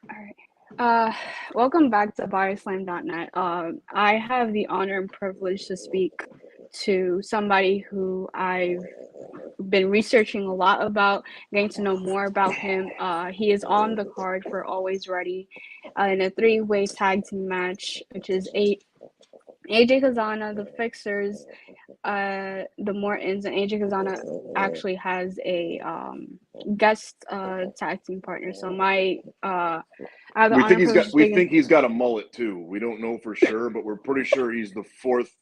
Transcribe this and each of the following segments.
All right. Welcome back to Bodyslam.net. I have the honor and privilege to speak to somebody who I've been researching a lot about, getting to know more about him. He is on the card for Always Ready in a three-way tag team match, which is AJ Cazana, the Fixers, the Mortons, and AJ Cazana actually has a guest tag team partner. So I have the We honor think and he's privilege got of we speaking. think he's got a mullet too. We don't know for sure, but we're pretty sure he's the fourth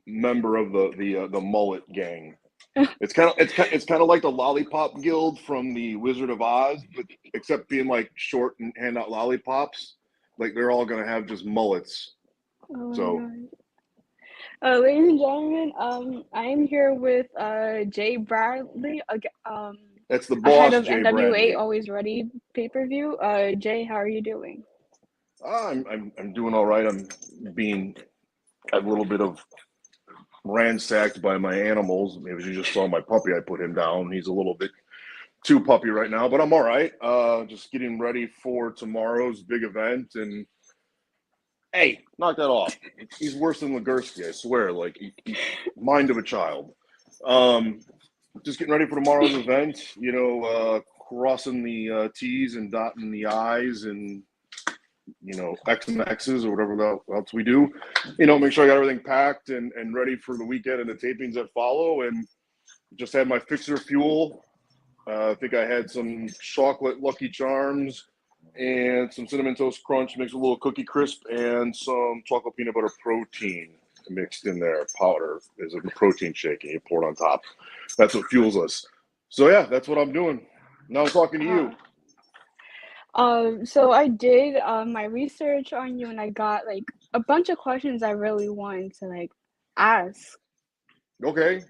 member of the mullet gang. It's kind of like the Lollipop Guild from the Wizard of Oz, but except being like short and hand out lollipops. Like they're all gonna have just mullets. Oh my So god. Ladies and gentlemen, I am here with Jay Bradley, that's the ahead boss, of Jay NWA Bradley. Always Ready pay-per-view. Jay, how are you doing? I'm doing all right. I'm being a little bit of ransacked by my animals. Maybe you just saw my puppy. I put him down. He's a little bit too puppy right now, but I'm all right. Just getting ready for tomorrow's big event. And hey, knock that off. He's worse than Legursky, I swear. Like, mind of a child. Um, just getting ready for tomorrow's event. Crossing the T's and dotting the I's and X and the X's or whatever else we do. Make sure I got everything packed and ready for the weekend and the tapings that follow. And just had my fixer fuel. I think I had some chocolate Lucky Charms and some Cinnamon Toast Crunch mixed with a little Cookie Crisp and some chocolate peanut butter protein mixed in there. Powder is a protein shake and you pour it on top. That's what fuels us. So, yeah, that's what I'm doing. Now I'm talking to Uh, you. so I did my research on you, and I got like a bunch of questions I really wanted to like ask. Okay.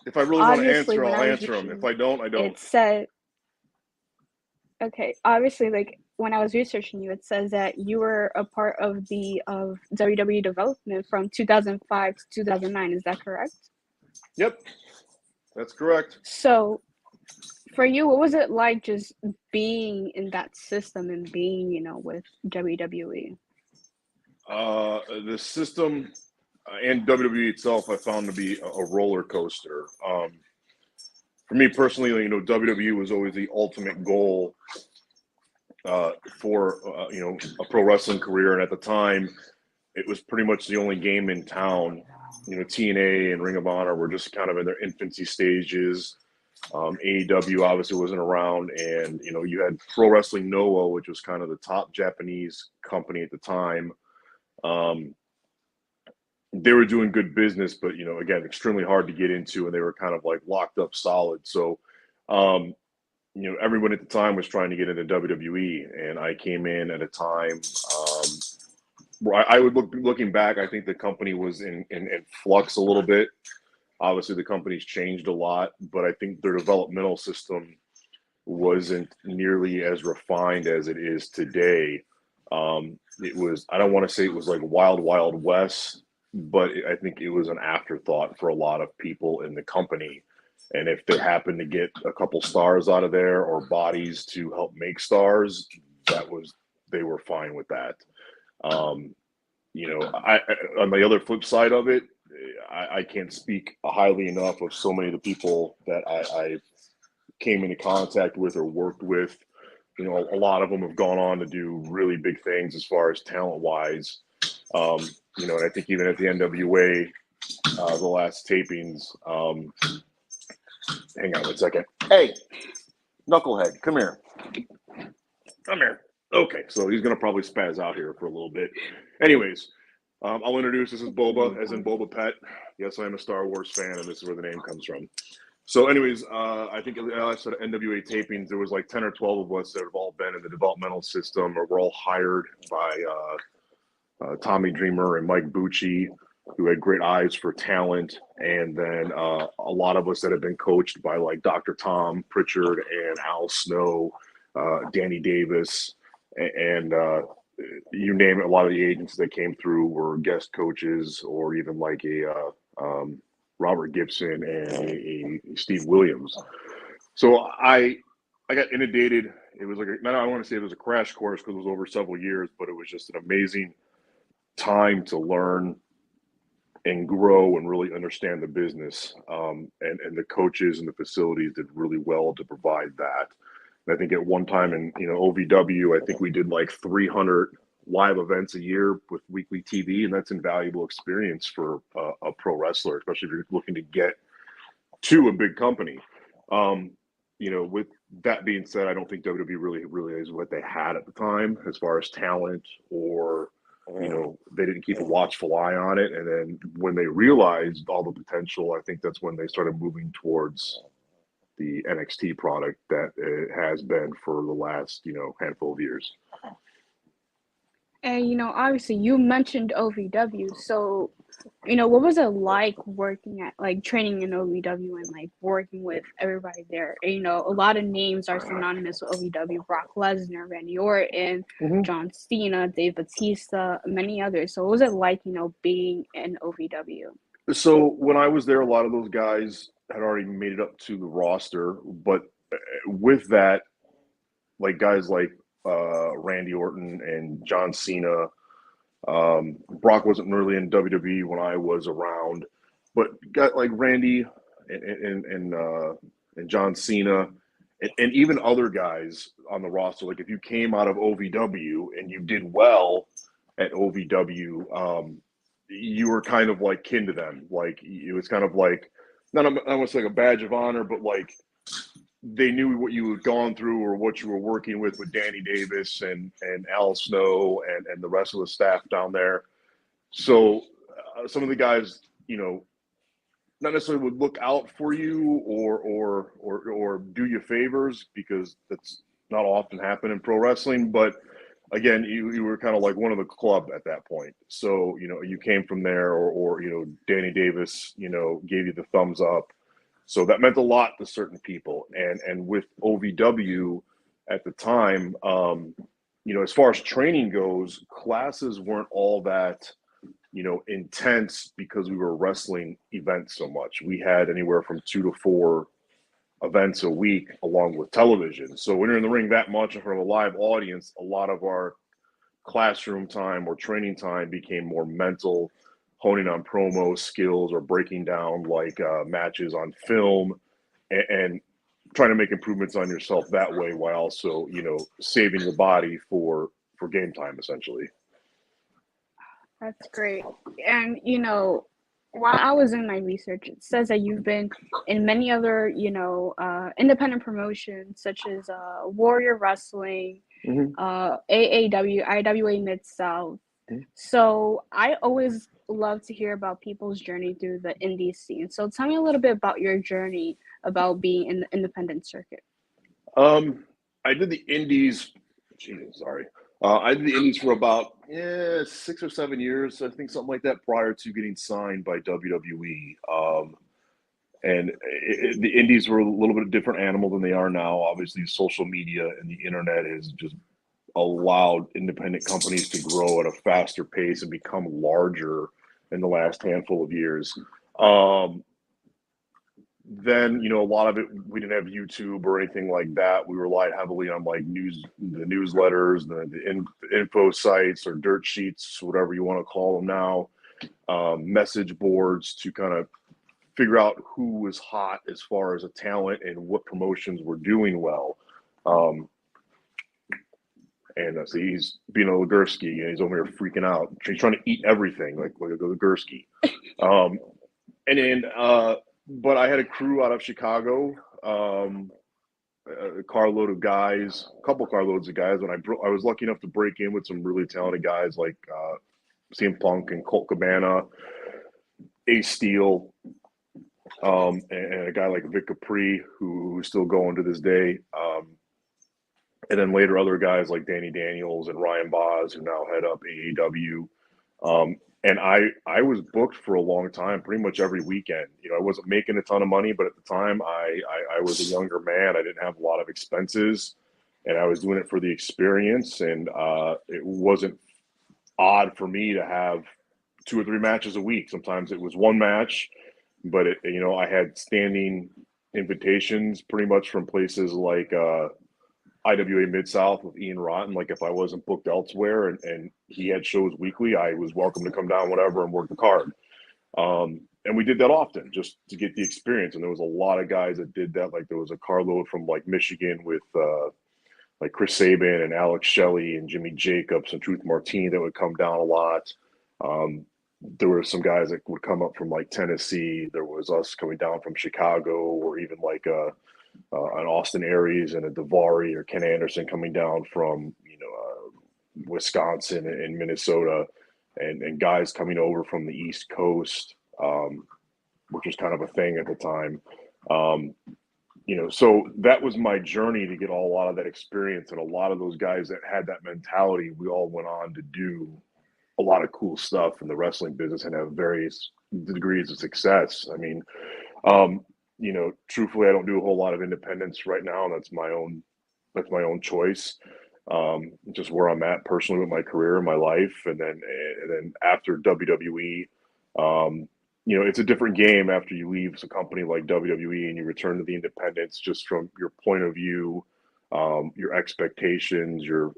If I really want to Obviously, answer, when I'll I was answer them. If researching, I don't, I it don't. said, okay, obviously, like when I was researching you, it says that you were a part of the of WWE Development from 2005 to 2009. Is that correct? Yep, that's correct. So, for you, what was it like just being in that system and being, with WWE? The system and WWE itself, I found to be a roller coaster. For me personally, WWE was always the ultimate goal for a pro wrestling career, and at the time, it was pretty much the only game in town. TNA and Ring of Honor were just kind of in their infancy stages. AEW obviously wasn't around, and you had Pro Wrestling Noah, which was kind of the top Japanese company at the time. Um, they were doing good business, but again, extremely hard to get into, and they were kind of like locked up solid. So, um, everyone at the time was trying to get into WWE, and I came in at a time where I would looking back. I think the company was in flux a little bit. Obviously, the company's changed a lot, but I think their developmental system wasn't nearly as refined as it is today. It was, I don't want to say it was like wild, wild west, but I think it was an afterthought for a lot of people in the company. And if they happened to get a couple stars out of there or bodies to help make stars, that was, they were fine with that. Um, on the other flip side of it, I can't speak highly enough of so many of the people that I came into contact with or worked with. A lot of them have gone on to do really big things as far as talent wise. Um, and I think even at the NWA, the last tapings, hang on 1 second. Hey, Knucklehead, come here. Come here. Okay, so he's going to probably spaz out here for a little bit. Anyways, I'll introduce, this is Boba, as in Boba Pet. Yes, I am a Star Wars fan, and this is where the name comes from. So, anyways, I think I said NWA tapings, there was like 10 or 12 of us that have all been in the developmental system, or we're all hired by Tommy Dreamer and Mike Bucci, who had great eyes for talent. And then a lot of us that have been coached by like Dr. Tom Pritchard and Al Snow, Danny Davis, and you name it. A lot of the agents that came through were guest coaches, or even like a Robert Gibson and a Steve Williams. So I got inundated it was like I don't want to say it was a crash course because it was over several years, but it was just an amazing time to learn and grow and really understand the business. And the coaches and the facilities did really well to provide that. And I think at one time in OVW, I think we did like 300 live events a year with weekly TV, and that's invaluable experience for a pro wrestler, especially if you're looking to get to a big company. With that being said, I don't think WWE really realized what they had at the time as far as talent, or they didn't keep a watchful eye on it. And then when they realized all the potential, I think that's when they started moving towards the NXT product that it has been for the last handful of years. And obviously you mentioned OVW, so what was it like working at, like, training in OVW and like working with everybody there? A lot of names are synonymous with OVW: Brock Lesnar, Randy Orton, John Cena, Dave Bautista, many others. So what was it like being in OVW? So when I was there, a lot of those guys had already made it up to the roster, but with that, like guys like Randy Orton and John Cena. Brock wasn't really in WWE when I was around, but got like Randy and John Cena and even other guys on the roster. Like if you came out of OVW and you did well at OVW, you were kind of like kin to them. Like it was kind of like not almost like a badge of honor, but like they knew what you had gone through or what you were working with Danny Davis and Al Snow and the rest of the staff down there. So some of the guys, not necessarily would look out for you or do you favors, because that's not often happen in pro wrestling. But again, you were kind of like one of the club at that point. So, you came from there or Danny Davis, gave you the thumbs up. So that meant a lot to certain people. And with OVW at the time, as far as training goes, classes weren't all that, intense because we were wrestling events so much. We had anywhere from 2 to 4 events a week along with television. So when you're in the ring that much in front of a live audience, a lot of our classroom time or training time became more mental, honing on promo skills or breaking down like matches on film and trying to make improvements on yourself that way while also, saving your body for game time, essentially. That's great. And, while I was in my research, it says that you've been in many other, independent promotions such as Warrior Wrestling, AAW, IWA Mid-South. So I always love to hear about people's journey through the indie scene. So tell me a little bit about your journey about being in the independent circuit. I did the indies. I did the indies for about 6 or 7 years, I think, something like that, prior to getting signed by WWE. The indies were a little bit different animal than they are now. Obviously, social media and the internet has just allowed independent companies to grow at a faster pace and become larger in the last handful of years. Then, a lot of it, we didn't have YouTube or anything like that. We relied heavily on like the newsletters, the info sites or dirt sheets, whatever you want to call them now, message boards to kind of figure out who was hot as far as a talent and what promotions were doing well. And so he's being a Legursky, and he's over here freaking out. He's trying to eat everything like a Legursky. But I had a crew out of Chicago, a carload of guys, a couple carloads of guys. When I was lucky enough to break in with some really talented guys like CM Punk and Colt Cabana, Ace Steel, and a guy like Vic Capri, who's still going to this day. And then later other guys like Danny Daniels and Ryan Boz, who now head up AEW. And I was booked for a long time, pretty much every weekend. I wasn't making a ton of money, but at the time I was a younger man. I didn't have a lot of expenses, and I was doing it for the experience. And it wasn't odd for me to have 2 or 3 matches a week. Sometimes it was one match, but I had standing invitations pretty much from places like IWA Mid-South with Ian Rotten. Like if I wasn't booked elsewhere and he had shows weekly, I was welcome to come down, whatever, and work the card. And we did that often just to get the experience. And there was a lot of guys that did that. Like there was a carload from like Michigan with like Chris Sabin and Alex Shelley and Jimmy Jacobs and Truth Martini that would come down a lot. There were some guys that would come up from like Tennessee. There was us coming down from Chicago, or even like an Austin Aries and a Davari or Ken Anderson coming down from Wisconsin and Minnesota, and guys coming over from the East Coast, which was kind of a thing at the time. So that was my journey to get a lot of that experience, and a lot of those guys that had that mentality, we all went on to do a lot of cool stuff in the wrestling business and have various degrees of success. I mean, truthfully, I don't do a whole lot of independence right now, and that's my own choice. Just where I'm at personally with my career and my life. And then after WWE, it's a different game after you leave a company like WWE and you return to the independents, just from your point of view, your expectations, your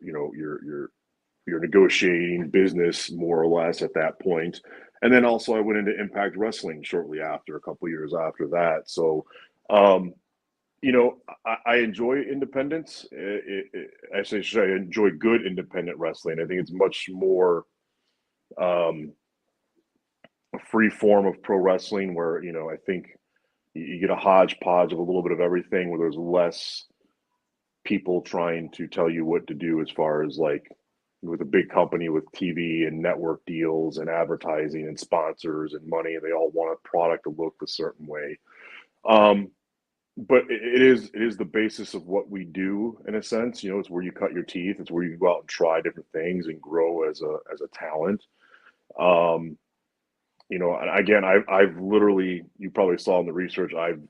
negotiating business more or less at that point. And then also I went into Impact Wrestling shortly after, a couple of years after that. So, I enjoy independence. I enjoy good independent wrestling. I think it's much more a free form of pro wrestling where, I think you get a hodgepodge of a little bit of everything, where there's less people trying to tell you what to do, as far as like with a big company with TV and network deals and advertising and sponsors and money, and they all want a product to look a certain way. But it is the basis of what we do, in a sense. It's where you cut your teeth. It's where you go out and try different things and grow as a talent. And again, I've literally, you probably saw in the research, I've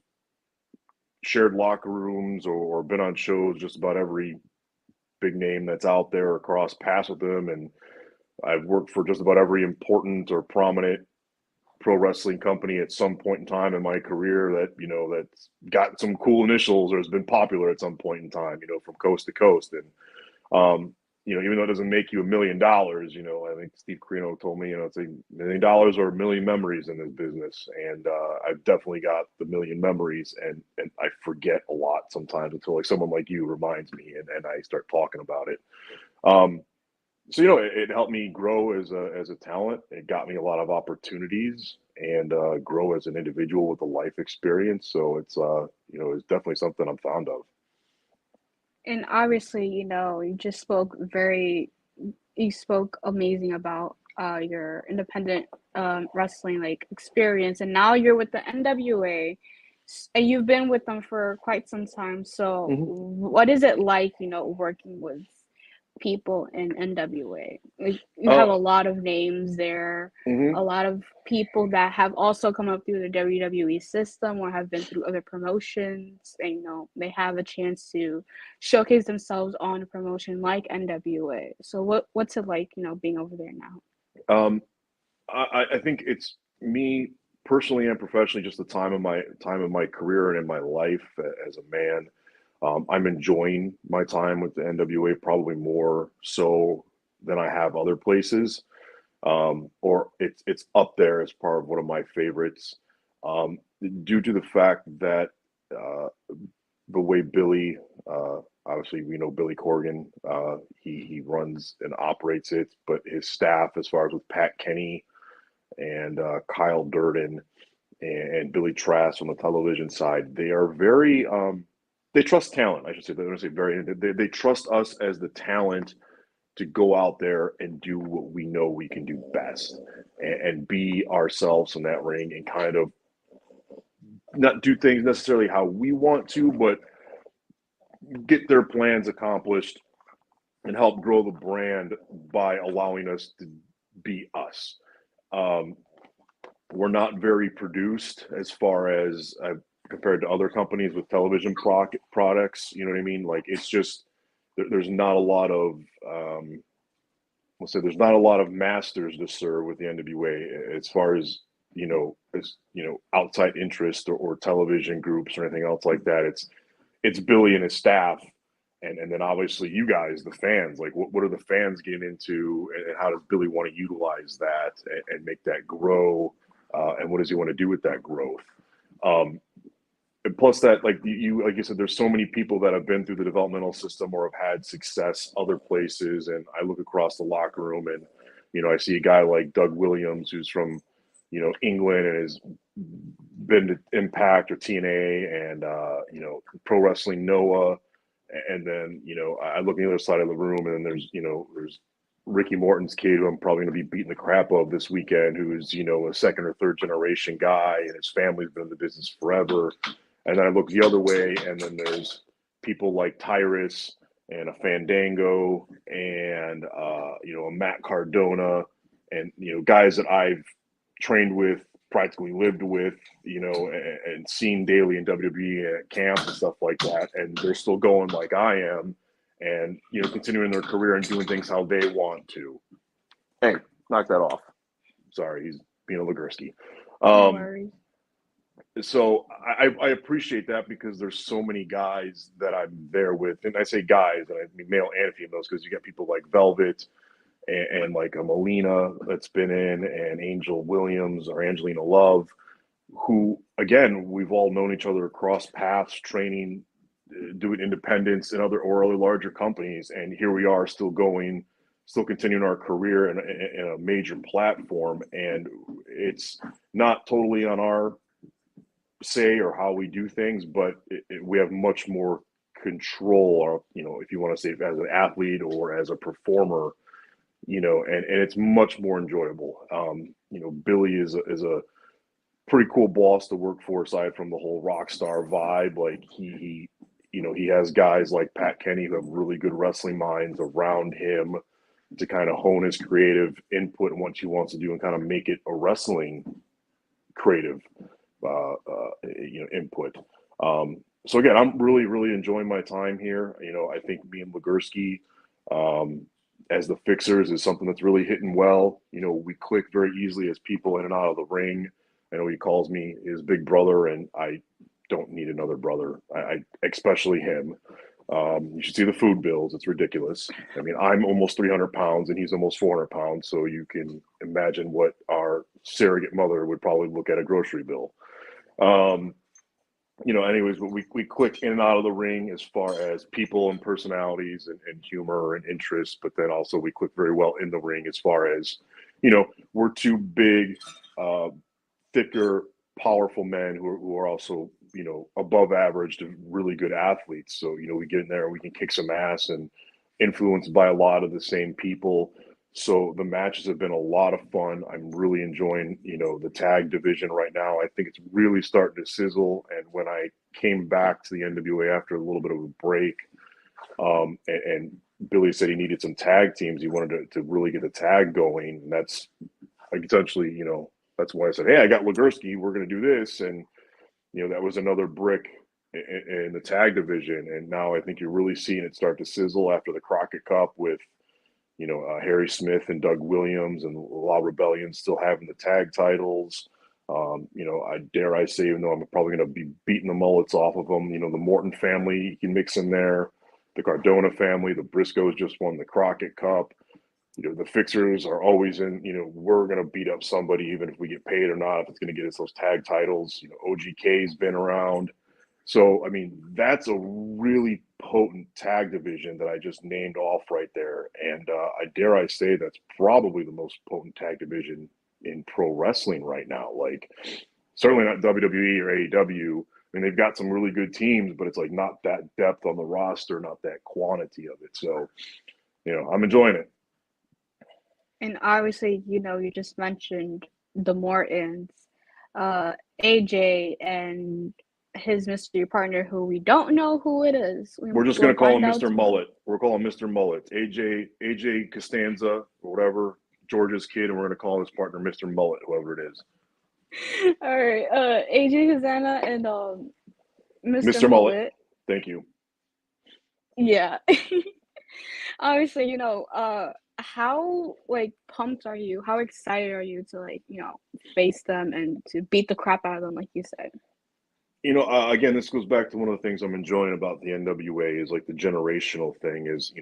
shared locker rooms or been on shows just about every big name that's out there, across paths with them, and I've worked for just about every important or prominent pro wrestling company at some point in time in my career that's got some cool initials or has been popular at some point in time, from coast to coast. And even though it doesn't make you $1 million, I think Steve Carino told me, it's $1 million or 1 million memories in this business. And I've definitely got the 1 million memories, and I forget a lot sometimes until like someone like you reminds me, and I start talking about it. So, it helped me grow as a talent. It got me a lot of opportunities, and grow as an individual with a life experience. So it's it's definitely something I'm fond of. And obviously, you spoke amazing about your independent wrestling like experience, and now you're with the NWA, and you've been with them for quite some time. So what is it like, working with people in NWA? Like, you have a lot of names there, a lot of people that have also come up through the WWE system or have been through other promotions, and they have a chance to showcase themselves on a promotion like NWA. So what's it like, being over there now? I think it's me personally and professionally, just the time of my career and in my life as a man. I'm enjoying my time with the NWA probably more so than I have other places, or it's up there as part of one of my favorites, due to the fact that the way Billy, obviously we know Billy Corgan, he runs and operates it, but his staff, as far as with Pat Kenny and Kyle Durden and Billy Trask on the television side, they are very they trust talent, I should say. They don't say very. They trust us as the talent to go out there and do what we know we can do best, and be ourselves in that ring, and kind of not do things necessarily how we want to, but get their plans accomplished and help grow the brand by allowing us to be us. We're not very produced as far as compared to other companies with television products. You know what I mean? Like, it's just there's not a lot of there's not a lot of masters to serve with the NWA, as far as outside interest or television groups or anything else like that. It's Billy and his staff, And then obviously you guys, the fans, like what are the fans getting into, and how does Billy want to utilize that and make that grow, and what does he want to do with that growth? And plus that, like you said, there's so many people that have been through the developmental system or have had success other places, and I look across the locker room and I see a guy like Doug Williams who's from England and has been to Impact or TNA and Pro Wrestling Noah. And then, I look on the other side of the room, and then there's Ricky Morton's kid, who I'm probably going to be beating the crap of this weekend, who is, a second or third generation guy, and his family's been in the business forever. And then I look the other way, and then there's people like Tyrus and a Fandango and, a Matt Cardona and, guys that I've trained with, practically lived with, and seen daily in WWE at camps and stuff like that. And they're still going like I am and, continuing their career and doing things how they want to. Hey, knock that off. Sorry, he's being a Legursky. No worries. So I appreciate that, because there's so many guys that I'm there with. And I say guys, and I mean male and females, because you got people like Velvet and like a Melina that's been in, and Angel Williams or Angelina Love, who, again, we've all known each other across paths, training, doing independence and other larger companies. And here we are still continuing our career in a major platform. And it's not totally on our say or how we do things, but we have much more control, or, if you want to say as an athlete or as a performer, and it's much more enjoyable. Billy is a pretty cool boss to work for, aside from the whole rock star vibe. Like he has guys like Pat Kenny who have really good wrestling minds around him to kind of hone his creative input and what he wants to do and kind of make it a wrestling creative, input. So again, I'm really, really enjoying my time here. I think me and Legursky, as the fixers, is something that's really hitting well. We click very easily as people in and out of the ring. I know he calls me his big brother, and I don't need another brother. I especially him. You should see the food bills. It's ridiculous. I mean, I'm almost 300 pounds and he's almost 400 pounds. So you can imagine what our surrogate mother would probably look at a grocery bill. Anyways, but we click in and out of the ring as far as people and personalities and humor and interest, but then also we click very well in the ring as far as, we're two big, thicker, powerful men who are also, above average to really good athletes. So, we get in there, we can kick some ass, and influenced by a lot of the same people. So the matches have been a lot of fun. I'm really enjoying, the tag division right now. I think it's really starting to sizzle. And when I came back to the NWA after a little bit of a break, and Billy said he needed some tag teams, he wanted to really get the tag going. And that's essentially, that's why I said, hey, I got Legursky, we're going to do this. And, that was another brick in the tag division. And now I think you're really seeing it start to sizzle after the Crockett Cup with, Harry Smith and Doug Williams and La Rebellion still having the tag titles. I dare I say, even though I'm probably going to be beating the mullets off of them, the Morton family, you can mix in there. The Cardona family, the Briscoes just won the Crockett Cup. The fixers are always in, we're going to beat up somebody, even if we get paid or not, if it's going to get us those tag titles. OGK's been around. So, I mean, that's a really potent tag division that I just named off right there. And I dare I say that's probably the most potent tag division in pro wrestling right now. Like, certainly not WWE or AEW. I mean, they've got some really good teams, but it's like not that depth on the roster, not that quantity of it. So, I'm enjoying it. And obviously, you just mentioned the Mortons, AJ and his mystery partner, who we don't know who it is. We're just going to call him Mr. Mullet. We're calling him Mr. Mullet. AJ Costanza or whatever, George's kid, and we're going to call his partner Mr. Mullet, whoever it is. All right, AJ Cazana and Mr. Mullet. Thank you. Yeah. Obviously, how pumped are you? How excited are you to face them and to beat the crap out of them, like you said? Again, this goes back to one of the things I'm enjoying about the NWA is like the generational thing is,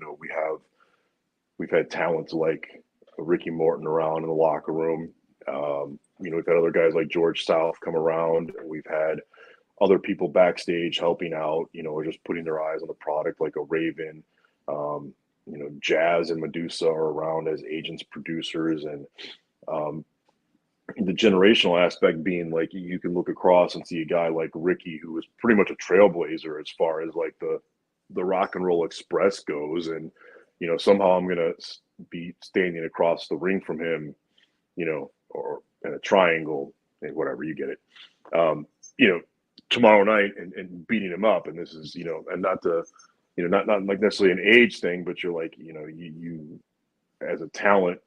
we've had talents like Ricky Morton around in the locker room. We've had other guys like George South come around. We've had other people backstage helping out, or just putting their eyes on the product like a Raven. Jazz and Medusa are around as agents, producers, and the generational aspect being like you can look across and see a guy like Ricky who was pretty much a trailblazer as far as like the Rock and Roll Express goes, and somehow I'm gonna be standing across the ring from him, or in a triangle, and whatever, you get it, tomorrow night and beating him up, and this is and not the not like necessarily an age thing, but you're like you as a talent,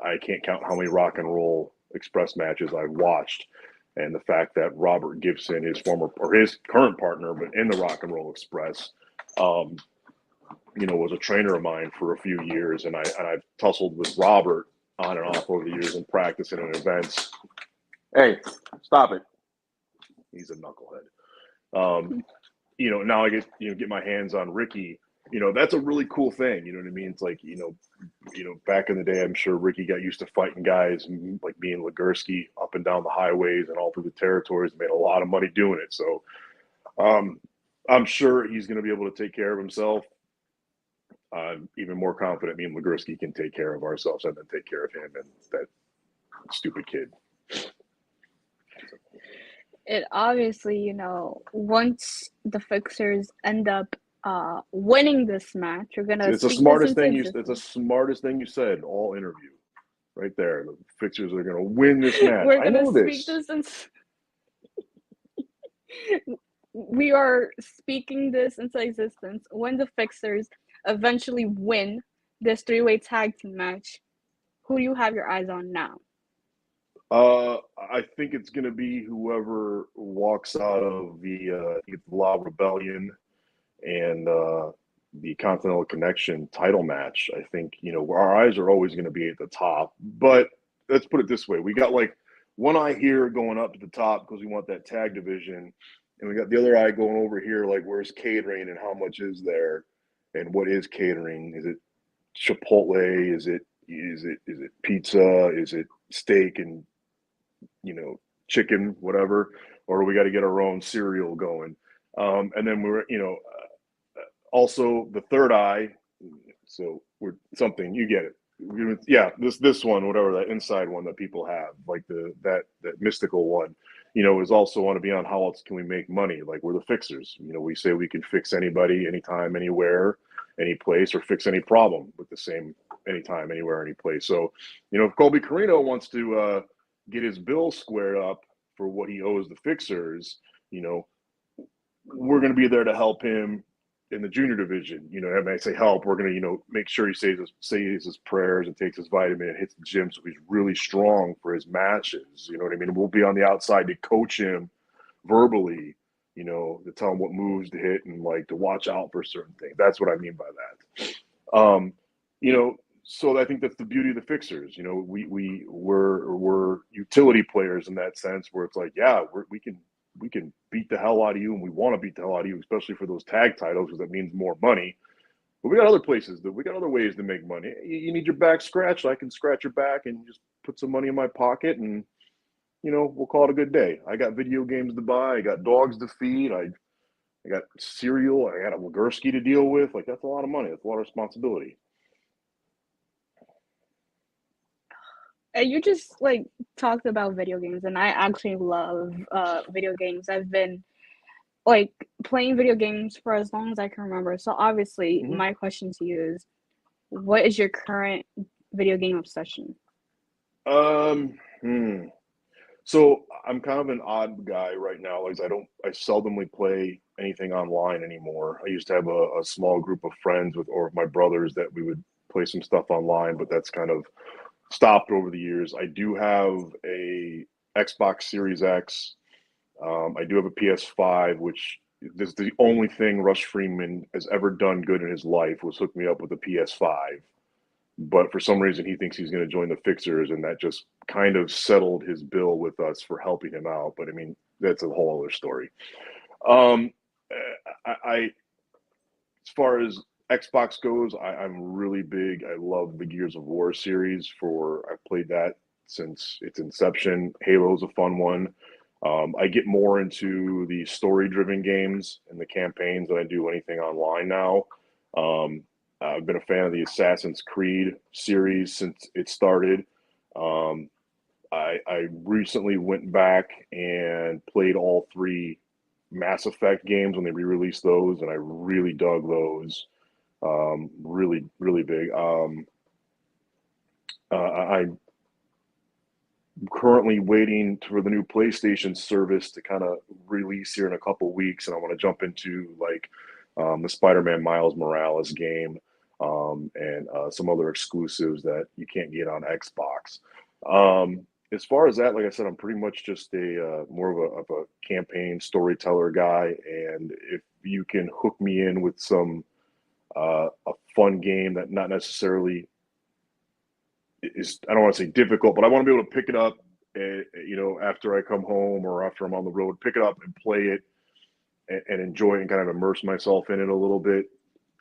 I can't count how many Rock and Roll Express matches I've watched, and the fact that Robert Gibson, his current partner, but in the Rock and Roll Express, was a trainer of mine for a few years, and I've tussled with Robert on and off over the years in practice and in events. Hey, stop it! He's a knucklehead. Now I get my hands on Ricky. That's a really cool thing. You know what I mean? It's like, back in the day, I'm sure Ricky got used to fighting guys like being Legursky up and down the highways and all through the territories, made a lot of money doing it. So I'm sure he's going to be able to take care of himself. I'm even more confident me and Legursky can take care of ourselves and then take care of him and that stupid kid. It obviously, once the Fixers end up winning this match, you're gonna. It's the smartest thing It's the smartest thing you said all interview, right there. The Fixers are gonna win this match. We're gonna speak this. We are speaking this into existence. When the Fixers eventually win this three-way tag team match, who do you have your eyes on now? I think it's going to be whoever walks out of the La Rebellion and the Continental Connection title match. I think, our eyes are always going to be at the top. But let's put it this way. We got like one eye here going up to the top because we want that tag division. And we got the other eye going over here like where's catering and how much is there and what is catering? Is it Chipotle? Is it pizza? Is it steak and chicken, whatever, or we got to get our own cereal going. And then we're, also the third eye. So we're something, you get it. Yeah. This one, whatever, that inside one that people have, like that mystical one, is also want to be on how else can we make money? Like we're the fixers. We say we can fix anybody, anytime, anywhere, any place, or fix any problem with the same anytime, anywhere, any place. So, if Colby Carino wants to, get his bill squared up for what he owes the Fixers, we're going to be there to help him in the junior division. And I say help, we're going to, make sure he says his prayers and takes his vitamin and hits the gym so he's really strong for his matches. You know what I mean? We'll be on the outside to coach him verbally, to tell him what moves to hit and like to watch out for certain things. That's what I mean by that. So I think that's the beauty of the Fixers. We're utility players in that sense, where it's like, yeah, we can beat the hell out of you, and we want to beat the hell out of you, especially for those tag titles, because that means more money. But we got other places we got other ways to make money. You need your back scratched, I can scratch your back and just put some money in my pocket, and we'll call it a good day. I got video games to buy, I got dogs to feed, I got cereal, I got a Legursky to deal with. Like, that's a lot of money. That's a lot of responsibility. You just talked about video games, and I actually love video games. I've been playing video games for as long as I can remember. So obviously, my question to you is, what is your current video game obsession? So I'm kind of an odd guy right now. Like I seldomly play anything online anymore. I used to have a small group of friends or my brothers that we would play some stuff online, but that's kind of stopped over the years. I do have a Xbox Series X. I do have a PS5, which is the only thing Rush Freeman has ever done good in his life was hook me up with a PS5. But for some reason, he thinks he's going to join the Fixers, and that just kind of settled his bill with us for helping him out. But I mean, that's a whole other story. Um, I as far as Xbox goes, I'm really big. I love the Gears of War series. I've played that since its inception. Halo's a fun one. I get more into the story-driven games and the campaigns than I do anything online now. Um, I've been a fan of the Assassin's Creed series since it started. Um, I recently went back and played all three Mass Effect games when they re-released those, and I really dug those. Really, really big. I'm currently waiting for the new PlayStation service to kind of release here in a couple weeks, and I want to jump into like the Spider-Man Miles Morales game and some other exclusives that you can't get on Xbox. As far as that, like I said, I'm pretty much just a more of a campaign storyteller guy, and if you can hook me in with some a fun game that not necessarily is, I don't want to say difficult, but I want to be able to pick it up, after I come home or after I'm on the road, pick it up and play it and enjoy it and kind of immerse myself in it a little bit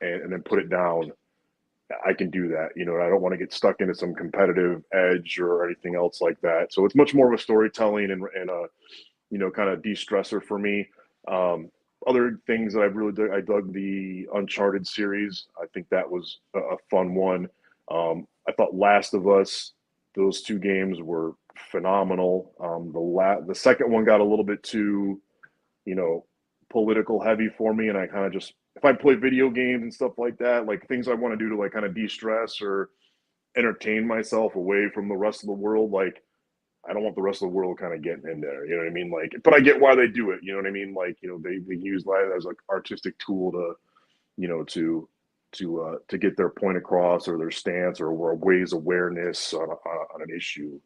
and then put it down. I can do that. I don't want to get stuck into some competitive edge or anything else like that. So it's much more of a storytelling and a, kind of de-stressor for me. Other things that I dug the Uncharted series. I think that was a fun one. I thought Last of Us, those two games were phenomenal. The second one got a little bit too, political heavy for me, and I kind of just, if I play video games and stuff like that, like things I want to do to like kind of de-stress or entertain myself away from the rest of the world, like I don't want the rest of the world kind of getting in there. You know what I mean? Like, but I get why they do it. You know what I mean? Like, they use that as like artistic tool to, to get their point across or their stance or raise awareness on an issue.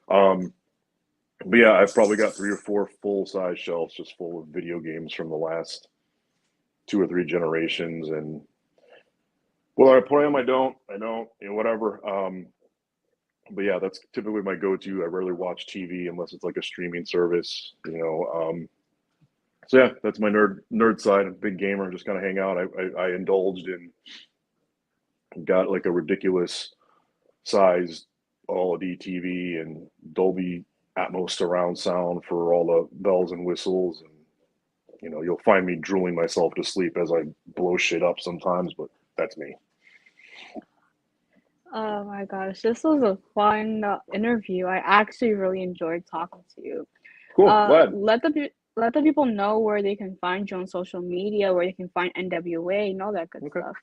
But yeah, I've probably got 3 or 4 full size shelves just full of video games from the last 2 or 3 generations, and whether I play them, I don't, whatever. But yeah, that's typically my go-to. I rarely watch TV unless it's like a streaming service, So yeah, that's my nerd side. I'm a big gamer, just kind of hang out. I indulged and got like a ridiculous sized all-LED TV and Dolby Atmos surround sound for all the bells and whistles, and you'll find me drooling myself to sleep as I blow shit up sometimes, but that's me. Oh my gosh, this was a fun interview. I actually really enjoyed talking to you. Cool, glad. Let the people know where they can find you on social media, where they can find NWA and all that good stuff.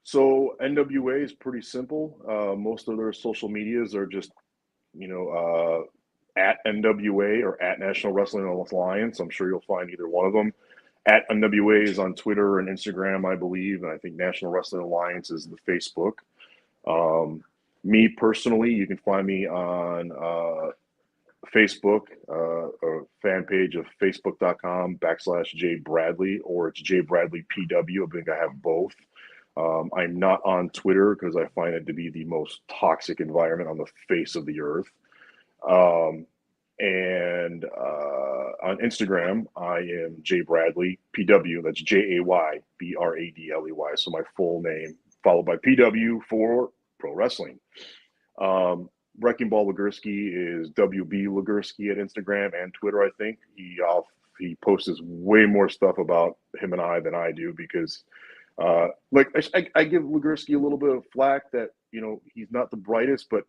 So NWA is pretty simple. Most of their social medias are just, at NWA or at National Wrestling Alliance. I'm sure you'll find either one of them. At NWA is on Twitter and Instagram, I believe, and I think National Wrestling Alliance is the Facebook. Me personally, you can find me on Facebook, a fan page of facebook.com/Jay Bradley, or it's Jay Bradley PW. I think I have both. I'm not on Twitter because I find it to be the most toxic environment on the face of the earth. And on Instagram, I am Jay Bradley PW. That's JAYBRADLEY. So my full name followed by PW for pro wrestling. Wrecking Ball Legursky is WB Legursky at Instagram and Twitter. I think he posts way more stuff about him and I than I do because, I give Legursky a little bit of flack that he's not the brightest, but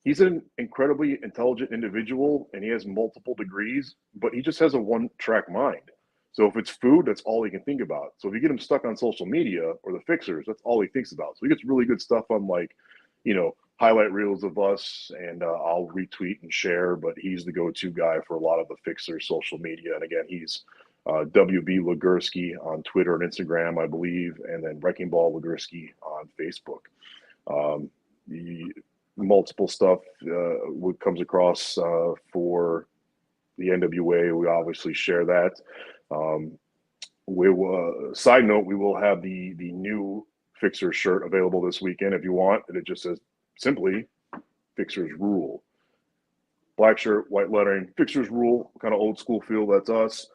he's an incredibly intelligent individual and he has multiple degrees, but he just has a one-track mind. So if it's food, that's all he can think about. So if you get him stuck on social media or the fixers, that's all he thinks about. So he gets really good stuff on highlight reels of us, and I'll retweet and share, but he's the go-to guy for a lot of the fixers social media. And again, he's WB Legursky on Twitter and Instagram, I believe, and then Wrecking Ball Legursky on Facebook. The multiple stuff comes across for the NWA. We obviously share that. Side note, we will have the new Fixer shirt available this weekend if you want, and it just says simply Fixers Rule. Black shirt, white lettering, Fixers Rule, kind of old school feel. That's us.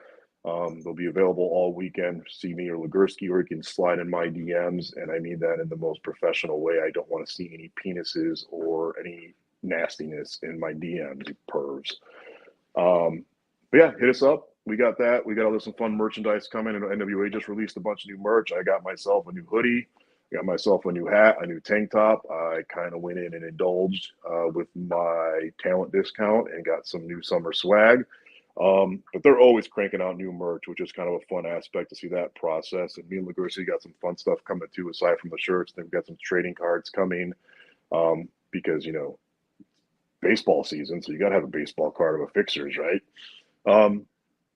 They'll be available all weekend. See me or Legursky, or you can slide in my DMs, and I mean that in the most professional way. I don't want to see any penises or any nastiness in my DMs, you pervs. But yeah, hit us up. We got that. We got some fun merchandise coming, and NWA just released a bunch of new merch. I got myself a new hoodie. I got myself a new hat, a new tank top. I kind of went in and indulged with my talent discount and got some new summer swag. But they're always cranking out new merch, which is kind of a fun aspect to see that process. And me and Legursky got some fun stuff coming too, aside from the shirts. Then we've got some trading cards coming because, you know, baseball season, so you got to have a baseball card of a fixers, right? And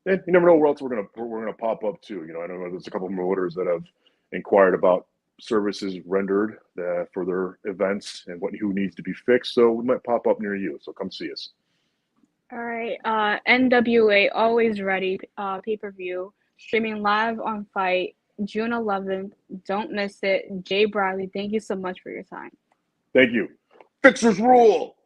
you never know where else we're gonna pop up too. You know, I know there's a couple of promoters that have inquired about services rendered for their events and who needs to be fixed. So we might pop up near you. So come see us. All right. NWA Alwayz Ready pay-per-view streaming live on Fite June 11th. Don't miss it. Jay Bradley, thank you so much for your time. Thank you. Fixers rule.